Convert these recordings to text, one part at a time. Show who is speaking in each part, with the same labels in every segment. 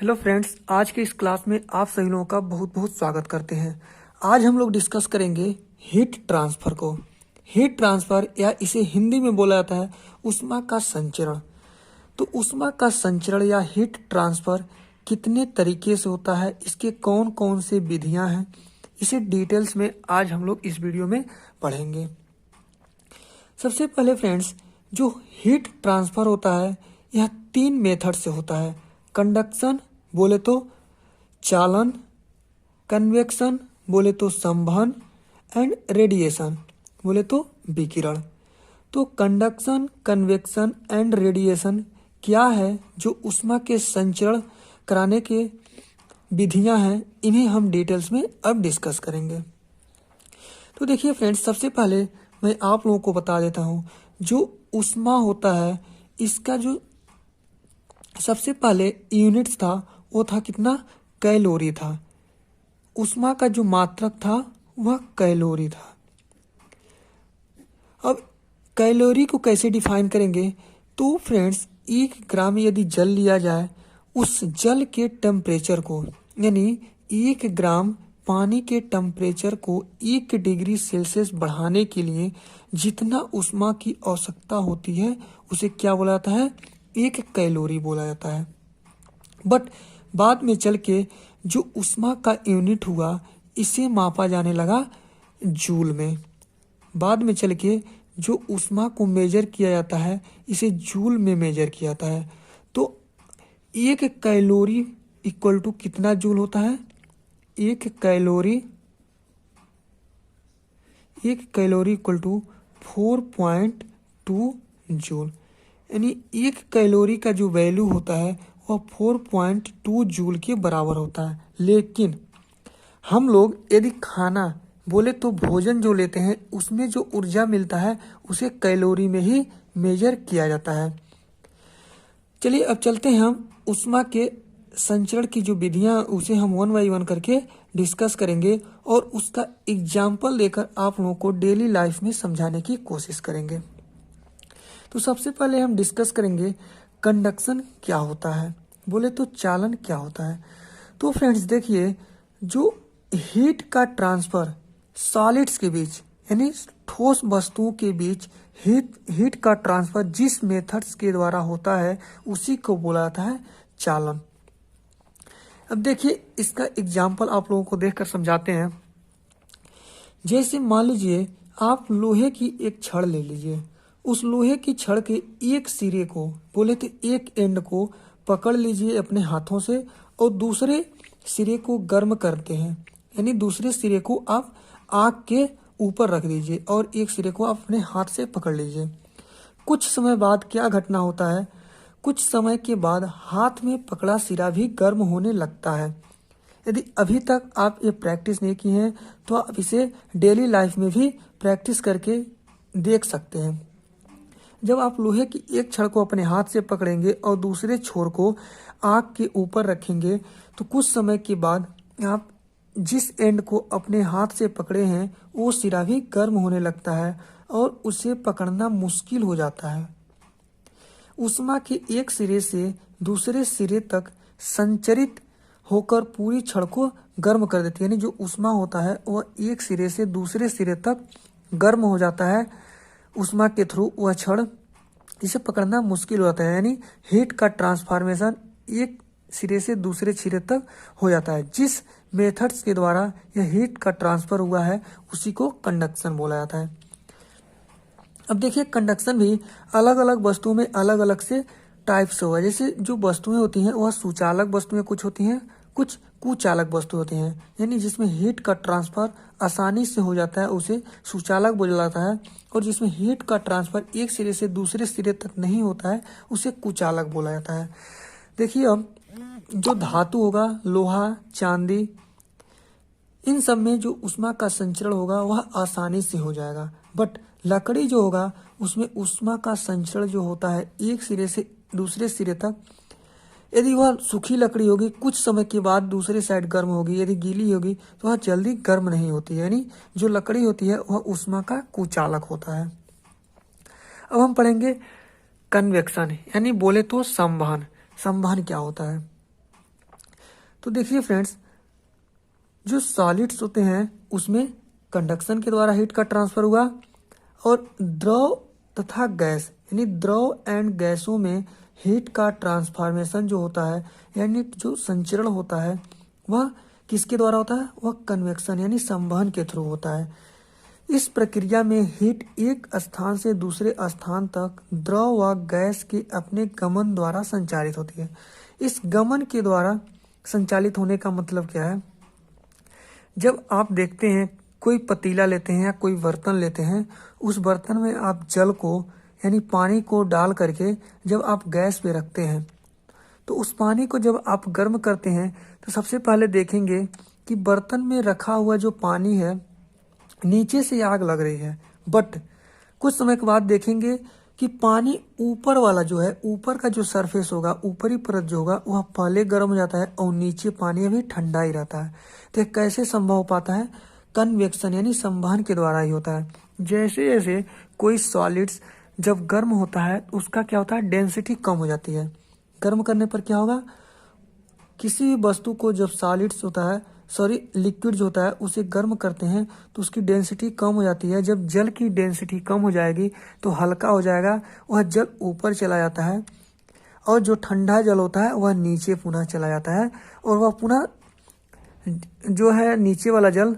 Speaker 1: Hello friends, आज के इस क्लास में आप सभी लोगों का बहुत बहुत स्वागत करते हैं। आज हम लोग डिस्कस करेंगे हीट ट्रांसफर को। हीट ट्रांसफर या इसे हिंदी में बोला जाता है ऊष्मा का संचरण। तो ऊष्मा का संचरण या हीट ट्रांसफर कितने तरीके से होता है, इसके कौन कौन से विधियां हैं, इसे डिटेल्स में आज हम लोग इस वीडियो में पढ़ेंगे। सबसे पहले फ्रेंड्स, जो हीट ट्रांसफर होता है यह 3 मेथड से होता है। कंडक्शन बोले तो चालन, कन्वेक्शन बोले तो संवहन, एंड रेडिएशन बोले तो विकिरण। तो कंडक्शन, कन्वेक्शन एंड रेडिएशन क्या है, जो ऊष्मा के संचरण कराने के विधियां हैं, इन्हें हम डिटेल्स में अब डिस्कस करेंगे। तो देखिए फ्रेंड्स, सबसे पहले मैं आप लोगों को बता देता हूँ, जो ऊष्मा होता है इसका जो सबसे पहले यूनिट्स था वो था कितना, कैलोरी था। ऊष्मा का जो मात्रक था वह कैलोरी था। अब कैलोरी को कैसे डिफाइन करेंगे, तो फ्रेंड्स 1 ग्राम यदि जल लिया जाए, उस जल के टेम्परेचर को, यानी 1 ग्राम पानी के टेम्परेचर को 1 डिग्री सेल्सियस बढ़ाने के लिए जितना ऊष्मा की आवश्यकता होती है उसे क्या बोला जाता है, 1 कैलोरी बोला जाता है। बट बाद में चल के जो ऊष्मा का यूनिट हुआ इसे मापा जाने लगा जूल में। बाद में चल के जो ऊष्मा को मेजर किया जाता है इसे जूल में मेजर किया जाता है। तो 1 कैलोरी इक्वल टू कितना जूल होता है, 1 कैलोरी इक्वल टू 4.2 जूल। यानी 1 कैलोरी का जो वैल्यू होता है वह 4.2 जूल के बराबर होता है। लेकिन हम लोग यदि खाना बोले तो भोजन जो लेते हैं उसमें जो ऊर्जा मिलता है उसे कैलोरी में ही मेजर किया जाता है। चलिए अब चलते हैं हम ऊष्मा के संचरण की जो विधियां उसे हम 1 बाई 1 करके डिस्कस करेंगे और उसका एग्जाम्पल देकर आप लोगों को डेली लाइफ में समझाने की कोशिश करेंगे। तो सबसे पहले हम डिस्कस करेंगे कंडक्शन क्या होता है, बोले तो चालन क्या होता है। तो फ्रेंड्स देखिए, जो हीट का ट्रांसफर सॉलिड्स के बीच यानी ठोस वस्तुओं के बीच हीट का ट्रांसफर जिस मेथड्स के द्वारा होता है उसी को बोला जाता है चालन। अब देखिए इसका एग्जाम्पल आप लोगों को देखकर समझाते हैं। जैसे मान लीजिए आप लोहे की एक छड़ ले लीजिए, उस लोहे की छड़ के एक सिरे को, बोले तो एक एंड को पकड़ लीजिए अपने हाथों से और दूसरे सिरे को गर्म करते हैं, यानी दूसरे सिरे को आप आग के ऊपर रख दीजिए और एक सिरे को आप अपने हाथ से पकड़ लीजिए। कुछ समय बाद क्या घटना होता है, कुछ समय के बाद हाथ में पकड़ा सिरा भी गर्म होने लगता है। यदि अभी तक आप ये प्रैक्टिस नहीं की है तो आप इसे डेली लाइफ में भी प्रैक्टिस करके देख सकते हैं। जब आप लोहे की एक छड़ को अपने हाथ से पकड़ेंगे और दूसरे छोर को आग के ऊपर रखेंगे तो कुछ समय के बाद आप जिस एंड को अपने हाथ से पकड़े हैं वो सिरा भी गर्म होने लगता है और उसे पकड़ना मुश्किल हो जाता है। ऊष्मा के एक सिरे से दूसरे सिरे तक संचरित होकर पूरी छड़ को गर्म कर देती है। यानी जो ऊष्मा होता है वह एक सिरे से दूसरे सिरे तक गर्म हो जाता है ऊष्मा के थ्रू, वह छड़ इसे पकड़ना मुश्किल हो जाता है। यानी हीट का ट्रांसफॉर्मेशन एक सिरे से दूसरे सिरे तक हो जाता है। जिस मेथड्स के द्वारा यह हीट का ट्रांसफर हुआ है उसी को कंडक्शन बोला जाता है। अब देखिए कंडक्शन भी अलग अलग वस्तुओं में अलग अलग से टाइप से हुआ है। जैसे जो वस्तुएं होती हैं वह सुचालक वस्तुएं कुछ होती हैं, कुछ कुचालक वस्तु होती हैं। यानी जिसमें हीट का ट्रांसफर आसानी से हो जाता है उसे सुचालक बोला जाता है, और जिसमें हीट का ट्रांसफर एक सिरे से दूसरे सिरे तक नहीं होता है उसे कुचालक बोला जाता है। देखिए अब जो धातु होगा, लोहा, चांदी, इन सब में जो ऊष्मा का संचरण होगा वह आसानी से हो जाएगा। बट लकड़ी जो होगा उसमें ऊष्मा का संचरण जो होता है एक सिरे से दूसरे सिरे तक, यदि वह सूखी लकड़ी होगी कुछ समय के बाद दूसरे साइड गर्म होगी, यदि गीली होगी तो वह जल्दी गर्म नहीं होती। यानी जो लकड़ी होती है वह ऊष्मा का कुचालक होता है। अब हम पढ़ेंगे कन्वेक्शन, यानी बोले तो संवहन। संवहन क्या होता है, तो देखिए फ्रेंड्स, जो सॉलिड्स होते हैं उसमें कंडक्शन के द्वारा हीट का ट्रांसफर हुआ, और द्रव तथा गैस यानी द्रव एंड गैसों में हीट का ट्रांसफॉर्मेशन जो होता है यानी जो संचरण होता है वह किसके द्वारा होता है? वह कन्वेक्शन यानी संवहन के थ्रू होता है। इस प्रक्रिया में हीट एक स्थान से दूसरे स्थान तक द्रव व गैस के अपने गमन द्वारा संचालित होती है। इस गमन के द्वारा संचालित होने का मतलब क्या है? जब आप देखते हैं कोई पतीला लेते हैं या कोई बर्तन लेते हैं, उस बर्तन में आप जल को यानी पानी को डाल करके जब आप गैस पे रखते हैं, तो उस पानी को जब आप गर्म करते हैं तो सबसे पहले देखेंगे कि बर्तन में रखा हुआ जो पानी है नीचे से आग लग रही है, बट कुछ समय के बाद देखेंगे कि पानी ऊपर वाला जो है, ऊपर का जो सरफेस होगा, ऊपरी परत जो होगा वह पहले गर्म हो जाता है और नीचे पानी अभी ठंडा ही रहता है। तो कैसे संभव हो पाता है? कन्वेक्शन यानी संवहन के द्वारा ही होता है। जैसे जैसे कोई सॉलिड्स जब गर्म होता है उसका क्या होता है? डेंसिटी कम हो जाती है। गर्म करने पर क्या होगा? किसी भी वस्तु को जब सॉलिड्स होता है लिक्विड जो होता है उसे गर्म करते हैं तो उसकी डेंसिटी कम हो जाती है। जब जल की डेंसिटी कम हो जाएगी तो हल्का हो जाएगा, वह जल ऊपर चला जाता है, और जो ठंडा जल होता है वह नीचे पुनः चला जाता है, और वह पुनः जो है नीचे वाला जल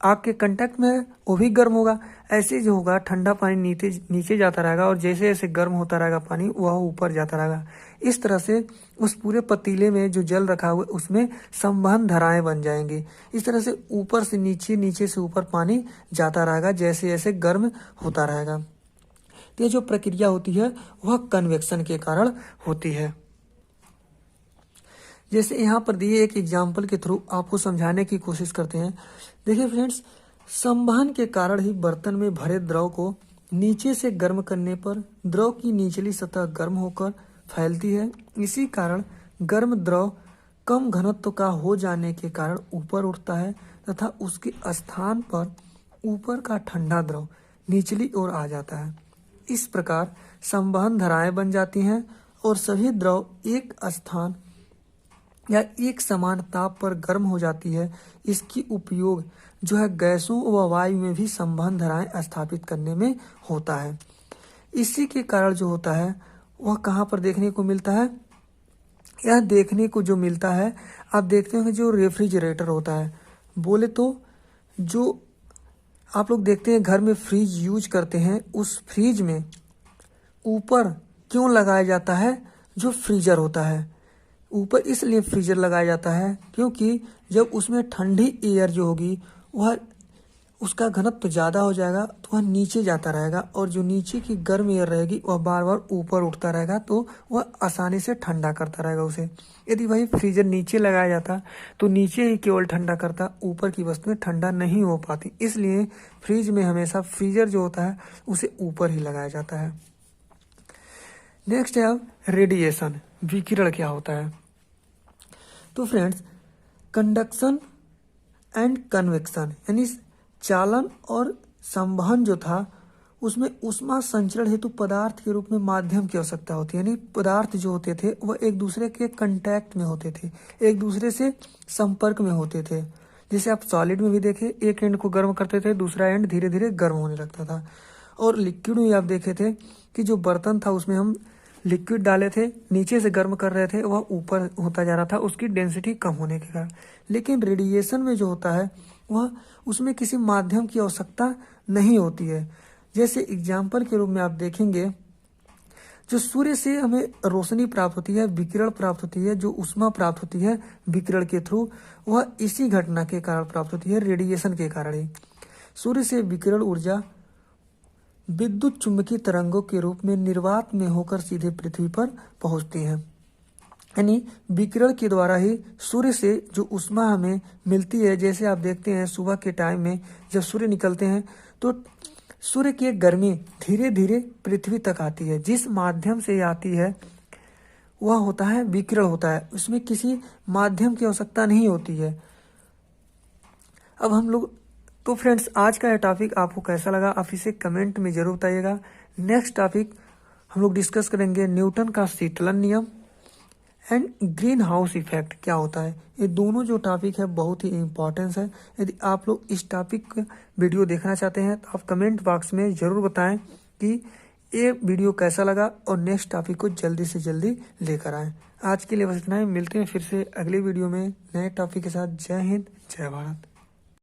Speaker 1: आग के कांटेक्ट में है वो भी गर्म होगा। ऐसे जो होगा ठंडा पानी नीचे जाता रहेगा, और जैसे जैसे गर्म होता रहेगा पानी वह ऊपर जाता रहेगा। इस तरह से उस पूरे पतीले में जो जल रखा हुआ है उसमें संवहन धाराएं बन जाएंगी। इस तरह से ऊपर से नीचे, नीचे से ऊपर पानी जाता रहेगा जैसे जैसे गर्म होता रहेगा। तो ये जो प्रक्रिया होती है वह कन्वेक्शन के कारण होती है। जैसे यहाँ पर दिए एक एग्जाम्पल के थ्रू आपको समझाने की कोशिश करते हैं। देखिए फ्रेंड्स, संवहन के कारण ही बर्तन में भरे द्रव को नीचे से गर्म करने पर द्रव की निचली सतह गर्म होकर फैलती है। इसी कारण गर्म द्रव कम घनत्व का हो जाने के कारण ऊपर उठता है तथा उसके स्थान पर ऊपर का ठंडा द्रव निचली ओर आ जाता है। इस प्रकार संवहन धाराएं बन जाती हैं और सभी द्रव एक स्थान या एक समान ताप पर गर्म हो जाती है। इसकी उपयोग जो है गैसों व वायु में भी संवहन धाराएं स्थापित करने में होता है। इसी के कारण जो होता है वह कहाँ पर देखने को मिलता है? यह देखने को जो मिलता है, आप देखते होंगे जो रेफ्रिजरेटर होता है, बोले तो जो आप लोग देखते हैं घर में फ्रिज यूज करते हैं, उस फ्रिज में ऊपर क्यों लगाया जाता है? जो फ्रीजर होता है ऊपर इसलिए फ्रीजर लगाया जाता है क्योंकि जब उसमें ठंडी एयर जो होगी वह उसका घनत्व ज़्यादा हो जाएगा तो वह नीचे जाता रहेगा, और जो नीचे की गर्म एयर रहेगी वह बार बार ऊपर उठता रहेगा तो वह आसानी से ठंडा करता रहेगा उसे। यदि वही फ्रीजर नीचे लगाया जाता तो नीचे ही केवल ठंडा करता, ऊपर की वस्तुएं ठंडा नहीं हो पाती। इसलिए फ्रिज में हमेशा फ्रीजर जो होता है उसे ऊपर ही लगाया जाता है। नेक्स्ट है अब रेडिएशन, विकिरण क्या होता है? तो फ्रेंड्स, कंडक्शन एंड कन्वेक्शन यानी चालन और संवहन जो था उसमें ऊष्मा संचरण हेतु पदार्थ के रूप में माध्यम की आवश्यकता होती है। यानी पदार्थ जो होते थे वह एक दूसरे के कांटेक्ट में होते थे, एक दूसरे से संपर्क में होते थे। जैसे आप सॉलिड में भी देखे, एक एंड को गर्म करते थे, दूसरा एंड धीरे धीरे गर्म होने लगता था। और लिक्विड में आप देखे थे कि जो बर्तन था उसमें हम लिक्विड डाले थे, नीचे से गर्म कर रहे थे, वह ऊपर होता जा रहा था उसकी डेंसिटी कम होने के कारण। लेकिन रेडिएशन में जो होता है वह उसमें किसी माध्यम की आवश्यकता नहीं होती है। जैसे एग्जाम्पल के रूप में आप देखेंगे, जो सूर्य से हमें रोशनी प्राप्त होती है, विकिरण प्राप्त होती है, जो ऊष्मा प्राप्त होती है विकिरण के थ्रू, वह इसी घटना के कारण प्राप्त होती है, रेडिएशन के कारण ही। सूर्य से विकिरण ऊर्जा विद्युत चुंबकीय तरंगों के रूप में निर्वात में होकर सीधे पृथ्वी पर पहुंचती हैं। यानी विकिरण के द्वारा ही सूर्य से जो ऊष्मा हमें मिलती है। जैसे आप देखते हैं सुबह के टाइम में जब सूर्य निकलते हैं तो सूर्य की गर्मी धीरे धीरे पृथ्वी तक आती है। जिस माध्यम से आती है वह होता है विकिरण होता है, उसमें किसी माध्यम की आवश्यकता नहीं होती है। अब हम लोग तो फ्रेंड्स, आज का यह टॉपिक आपको कैसा लगा आप इसे कमेंट में जरूर बताइएगा। नेक्स्ट टॉपिक हम लोग डिस्कस करेंगे न्यूटन का शीतलन नियम एंड ग्रीन हाउस इफेक्ट क्या होता है। ये दोनों जो टॉपिक है बहुत ही इम्पोर्टेंस है। यदि आप लोग इस टॉपिक वीडियो देखना चाहते हैं तो आप कमेंट बॉक्स में ज़रूर बताएं कि ये वीडियो कैसा लगा और नेक्स्ट टॉपिक को जल्दी से जल्दी लेकर आएँ। आज के लिए बस इतना ही, मिलते हैं फिर से अगले वीडियो में नए टॉपिक के साथ। जय हिंद, जय भारत।